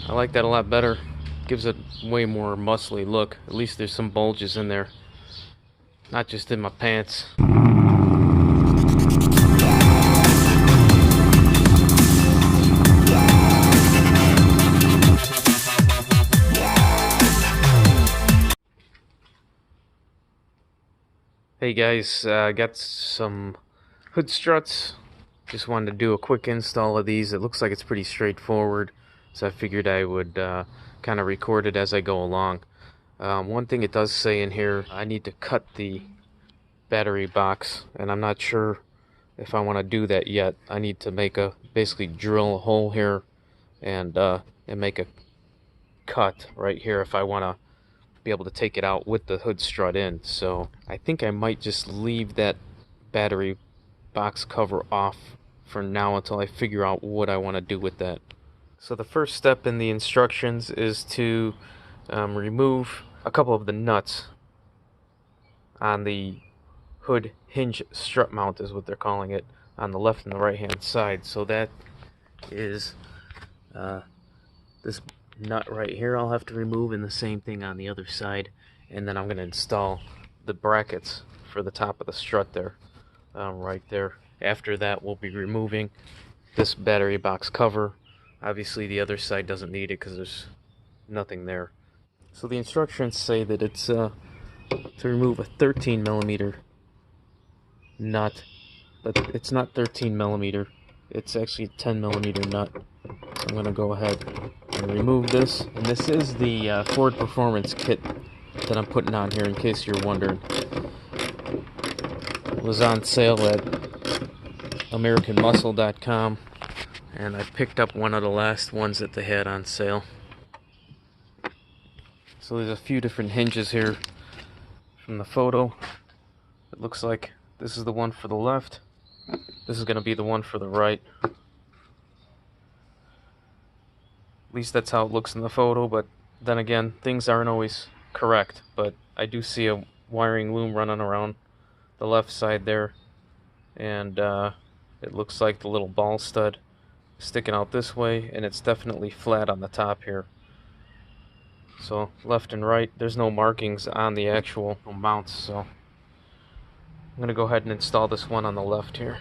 I like that a lot better. Gives it way more muscly look. At least there's some bulges in there, not just in my pants. Hey guys, I got some hood struts. Just wanted to do a quick install of these. It looks like it's pretty straightforward, so I figured I would kind of record it as I go along. One thing it does say in here, I need to cut the battery box, and I'm not sure if I want to do that yet. I need to basically drill a hole here and make a cut right here if I want to be able to take it out with the hood strut in. So I think I might just leave that battery box cover off for now until I figure out what I want to do with that. So the first step in the instructions is to remove a couple of the nuts on the hood hinge strut mount, is what they're calling it, on the left and the right hand side. So that is this nut right here I'll have to remove, and the same thing on the other side. And then I'm going to install the brackets for the top of the strut there, right there. After that, we'll be removing this battery box cover. Obviously the other side doesn't need it because there's nothing there. So the instructions say that it's to remove a 13 millimeter nut, but it's not 13 millimeter, it's actually a 10 millimeter nut. I'm going to go ahead and remove this, and this is the Ford Performance kit that I'm putting on here, in case you're wondering. It was on sale at AmericanMuscle.com, and I picked up one of the last ones that they had on sale. So there's a few different hinges here from the photo. It looks like this is the one for the left. This is going to be the one for the right. At least that's how it looks in the photo, but then again, things aren't always correct. But I do see a wiring loom running around the left side there, and it looks like the little ball stud sticking out this way, and it's definitely flat on the top here. So left and right, there's no markings on the actual mounts, so I'm going to go ahead and install this one on the left here.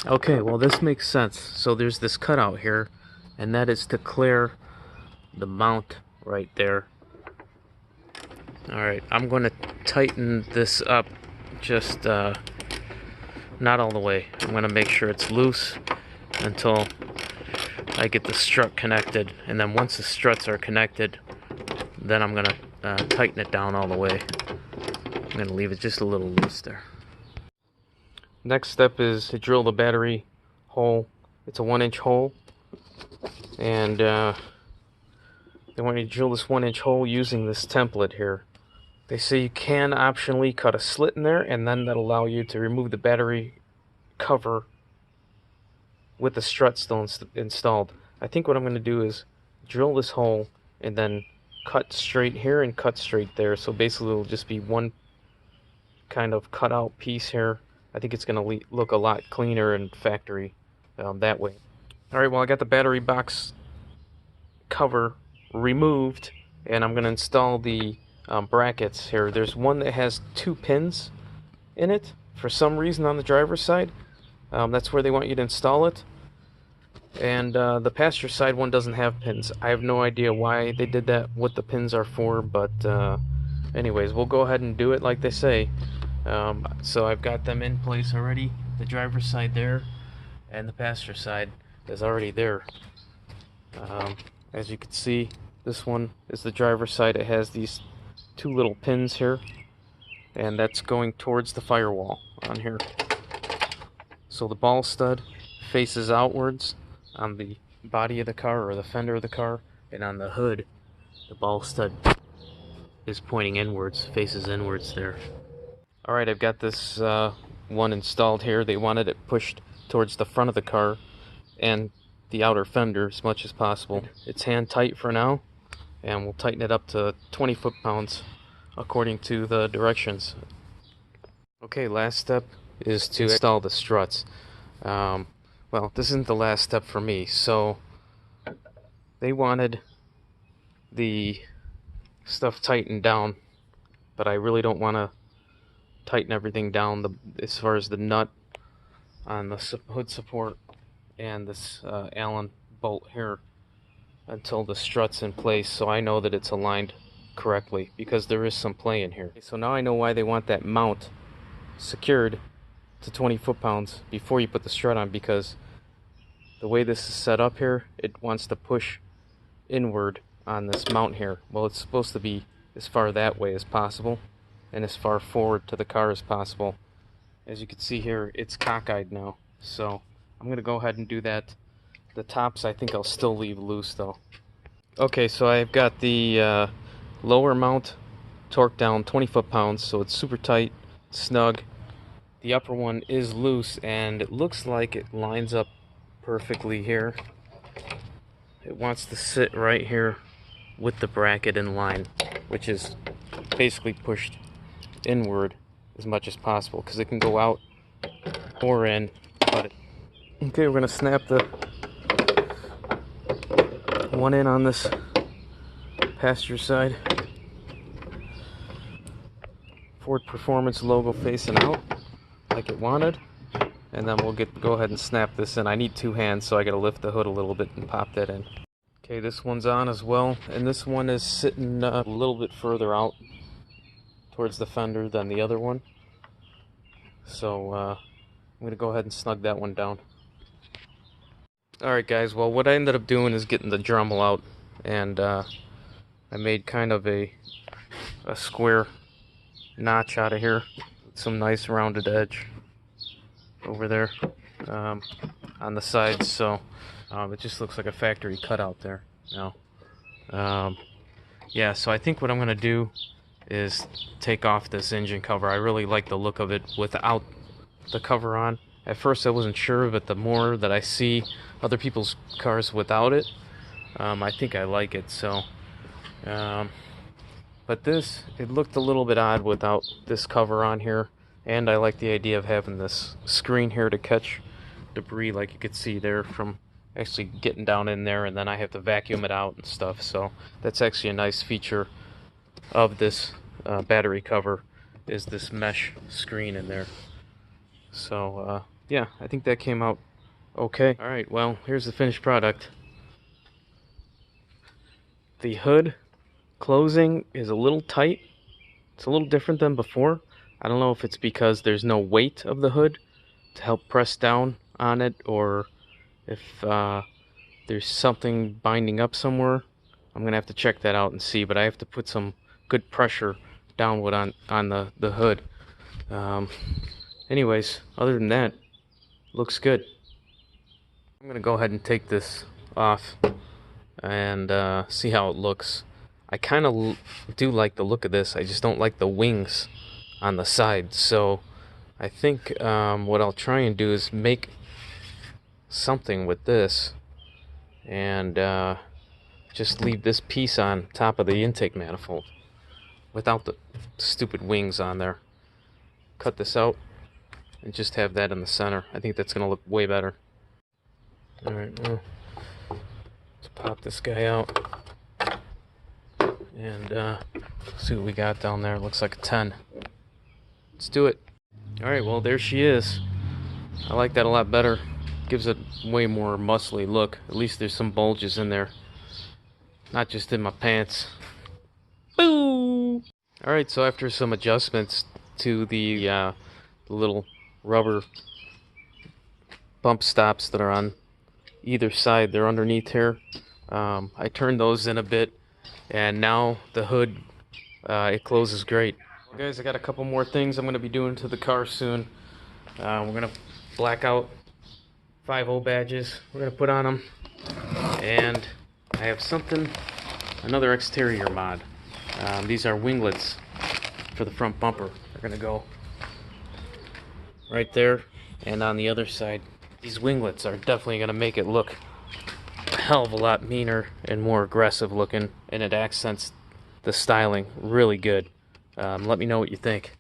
Okay, well this makes sense. So there's this cutout here, and that is to clear the mount right there. Alright, I'm going to tighten this up, just not all the way. I'm going to make sure it's loose until I get the strut connected, and then once the struts are connected, then I'm going to tighten it down all the way. I'm going to leave it just a little loose there. Next step is to drill the battery hole. It's a 1-inch hole, and they want you to drill this 1-inch hole using this template here. They say you can optionally cut a slit in there, and then that'll allow you to remove the battery cover with the strut still installed. I think what I'm going to do is drill this hole and then cut straight here and cut straight there. So basically it'll just be one kind of cut out piece here. I think it's going to look a lot cleaner and factory that way. Alright, well I got the battery box cover removed, and I'm going to install the brackets here. There's one that has 2 pins in it for some reason on the driver's side. That's where they want you to install it. And the passenger side one doesn't have pins. I have no idea why they did that, what the pins are for, but anyways, we'll go ahead and do it like they say. So I've got them in place already. The driver's side there, and the passenger side is already there. As you can see, this one is the driver's side. It has these 2 little pins here, and that's going towards the firewall on here. So the ball stud faces outwards on the body of the car, or the fender of the car, and on the hood the ball stud is pointing inwards, faces inwards there. Alright, I've got this one installed here. They wanted it pushed towards the front of the car and the outer fender as much as possible. It's hand tight for now, and we'll tighten it up to 20 foot-pounds according to the directions. Okay, last step is to install the struts. Well, this isn't the last step for me, so they wanted the stuff tightened down, but I really don't want to tighten everything down as far as the nut on the hood support and this Allen bolt here until the strut's in place, so I know that it's aligned correctly, because there is some play in here. So now I know why they want that mount secured to 20 foot-pounds before you put the strut on, because the way this is set up here, it wants to push inward on this mount here. Well, it's supposed to be as far that way as possible and as far forward to the car as possible. As you can see here, it's cockeyed now, so I'm going to go ahead and do that. The tops I think I'll still leave loose though. Okay, so I've got the lower mount torqued down 20 foot-pounds, so it's super tight, snug. The upper one is loose, and it looks like it lines up perfectly here. It wants to sit right here with the bracket in line, which is basically pushed inward as much as possible, because it can go out or in. But okay, we're gonna snap the one in on this passenger side. Ford Performance logo facing out like it wanted, and then we'll go ahead and snap this in. I need two hands, so I gotta lift the hood a little bit and pop that in. Okay, this one's on as well, and this one is sitting a little bit further out towards the fender than the other one, so I'm gonna go ahead and snug that one down. Alright guys, well, what I ended up doing is getting the Dremel out, and I made kind of a square notch out of here with some nice rounded edge over there on the sides, so it just looks like a factory cutout there now. Yeah, so I think what I'm gonna do is take off this engine cover. I really like the look of it without the cover on. At first I wasn't sure, but the more that I see other people's cars without it, I think I like it. So but this, it looked a little bit odd without this cover on here, and I like the idea of having this screen here to catch debris, like you could see there, from actually getting down in there, and then I have to vacuum it out and stuff. So that's actually a nice feature of this battery cover, is this mesh screen in there. So yeah, I think that came out okay. Alright, well, here's the finished product. The hood closing is a little tight. It's a little different than before. I don't know if it's because there's no weight of the hood to help press down on it, or if there's something binding up somewhere. I'm gonna have to check that out and see, but I have to put some good pressure downward on the hood. Anyways, other than that, looks good. I'm gonna go ahead and take this off and see how it looks. I kind of do like the look of this. I just don't like the wings on the side. So I think what I'll try and do is make something with this, and just leave this piece on top of the intake manifold without the stupid wings on there. Cut this out and just have that in the center. I think that's gonna look way better. Alright, well, let's pop this guy out and see what we got down there. It looks like a 10. Let's do it. Alright, well, there she is. I like that a lot better. Gives it way more muscly look. At least there's some bulges in there, not just in my pants. Boo! Alright, so after some adjustments to the little rubber bump stops that are on either side, they're underneath here, I turned those in a bit, and now the hood, it closes great. Well, guys, I got a couple more things I'm going to be doing to the car soon. We're going to black out 5.0 badges. We're going to put on them, and I have another exterior mod. These are winglets for the front bumper. They're going to go right there and on the other side. These winglets are definitely going to make it look a hell of a lot meaner and more aggressive looking, and it accents the styling really good. Let me know what you think.